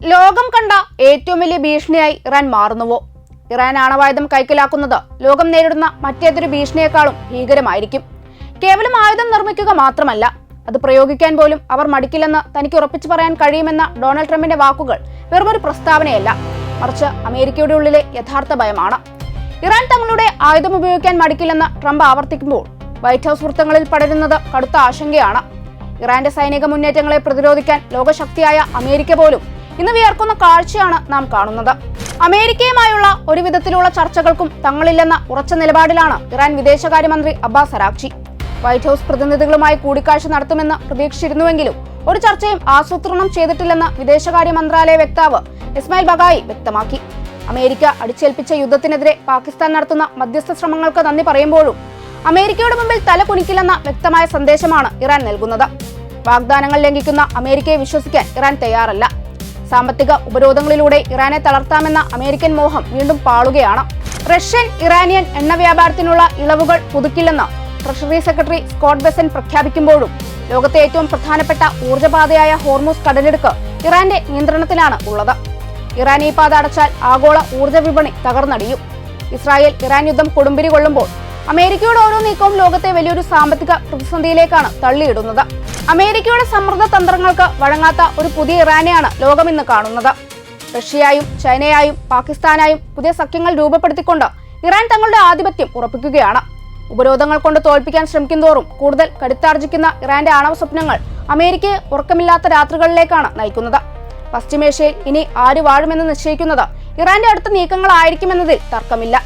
ലോകം കണ്ട ഏറ്റവും വലിയ ഭീഷണിയായി ഇറാൻ മാറുന്നുവോ? ഇറാൻ ആണവായുധം കൈക്കലാക്കുന്നത് ലോകം നേരിടുന്ന മറ്റേതൊരു ഭീഷണിയെക്കാളും ഭീകരമായിരിക്കും. കേവലം ആയുധം നിർമ്മിക്കുക മാത്രമല്ല, അത് പ്രയോഗിക്കാൻ പോലും അവർ മടിക്കില്ലെന്ന് തനിക്ക് ഉറപ്പിച്ചു പറയാൻ കഴിയുമെന്ന ഡൊണാൾഡ് ട്രംപിന്റെ വാക്കുകൾ വെറുമൊരു പ്രസ്താവനയല്ല, മറിച്ച് അമേരിക്കയുടെ ഉള്ളിലെ യഥാർത്ഥ ഭയമാണ്. ഇറാൻ തങ്ങളുടെ ആയുധം ഉപയോഗിക്കാൻ മടിക്കില്ലെന്ന് ട്രംപ് ആവർത്തിക്കുമ്പോൾ വൈറ്റ് ഹൌസ് വൃത്തങ്ങളിൽ പടരുന്നത് കടുത്ത ആശങ്കയാണ്. ഇറാന്റെ സൈനിക മുന്നേറ്റങ്ങളെ പ്രതിരോധിക്കാൻ ലോകശക്തിയായ അമേരിക്ക പോലും ഇന്ന് വിയർക്കുന്ന കാഴ്ചയാണ് നാം കാണുന്നത്. അമേരിക്കയുമായുള്ള ഒരു വിധത്തിലുള്ള ചർച്ചകൾക്കും തങ്ങളില്ലെന്ന ഉറച്ച നിലപാടിലാണ് ഇറാൻ വിദേശകാര്യമന്ത്രി അബ്ബാസ് അരാഗ്ചി. വൈറ്റ് ഹൌസ് പ്രതിനിധികളുമായി കൂടിക്കാഴ്ച നടത്തുമെന്ന് പ്രതീക്ഷിച്ചിരുന്നുവെങ്കിലും ഒരു ചർച്ചയും ആസൂത്രണം ചെയ്തിട്ടില്ലെന്ന് വിദേശകാര്യ മന്ത്രാലയ വക്താവ് ഇസ്മായിൽ ബഗായി വ്യക്തമാക്കി. അമേരിക്ക അടിച്ചേൽപ്പിച്ച യുദ്ധത്തിനെതിരെ പാകിസ്ഥാൻ നടത്തുന്ന മധ്യസ്ഥ ശ്രമങ്ങൾക്ക് നന്ദി പറയുമ്പോഴും അമേരിക്കയുടെ മുമ്പിൽ തല കുനിക്കില്ലെന്ന വ്യക്തമായ സന്ദേശമാണ് ഇറാൻ നൽകുന്നത്. വാഗ്ദാനങ്ങൾ ലംഘിക്കുന്ന അമേരിക്കയെ വിശ്വസിക്കാൻ ഇറാൻ തയ്യാറല്ല. സാമ്പത്തിക ഉപരോധങ്ങളിലൂടെ ഇറാനെ തളർത്താമെന്ന അമേരിക്കൻ മോഹം വീണ്ടും പാളുകയാണ്. റഷ്യൻ ഇറാനിയൻ എണ്ണ വ്യാപാരത്തിനുള്ള ഇളവുകൾ പുതുക്കില്ലെന്ന് ട്രഷറി സെക്രട്ടറി സ്കോട്ട് ബെസന്റ് പ്രഖ്യാപിക്കുമ്പോഴും ലോകത്തെ ഏറ്റവും പ്രധാനപ്പെട്ട ഊർജ്ജപാതയായ ഹോർമൂസ് കടലിടുക്ക് ഇറാന്റെ നിയന്ത്രണത്തിലാണ് ഉള്ളത്. ഇറാൻ ഈ പാത അടച്ചാൽ ആഗോള ഊർജ്ജ വിപണി തകർന്നടിയും. ഇസ്രായേൽ ഇറാൻ യുദ്ധം കൊടുമ്പിരി കൊള്ളുമ്പോൾ അമേരിക്കയുടെ ഓരോ നീക്കവും ലോകത്തെ വലിയൊരു സാമ്പത്തിക പ്രതിസന്ധിയിലേക്കാണ് തള്ളിയിടുന്നത്. അമേരിക്കയുടെ സമ്മർദ്ദ തന്ത്രങ്ങൾക്ക് വഴങ്ങാത്ത ഒരു പുതിയ ഇറാനെയാണ് ലോകം ഇന്ന് കാണുന്നത്. റഷ്യയായും ചൈനയായും പാകിസ്ഥാനായും പുതിയ സഖ്യങ്ങൾ രൂപപ്പെടുത്തിക്കൊണ്ട് ഇറാൻ തങ്ങളുടെ ആധിപത്യം ഉറപ്പിക്കുകയാണ്. ഉപരോധങ്ങൾ കൊണ്ട് തോൽപ്പിക്കാൻ ശ്രമിക്കുന്തോറും കൂടുതൽ കരുത്താർജിക്കുന്ന ഇറാന്റെ ആണവ സ്വപ്നങ്ങൾ അമേരിക്കയെ ഉറക്കമില്ലാത്ത രാത്രികളിലേക്കാണ് നയിക്കുന്നത്. പശ്ചിമേഷ്യയിൽ ഇനി ആര് വാഴുമെന്ന് നിശ്ചയിക്കുന്നത് ഇറാന്റെ അടുത്ത നീക്കങ്ങളായിരിക്കുമെന്നതിൽ തർക്കമില്ല.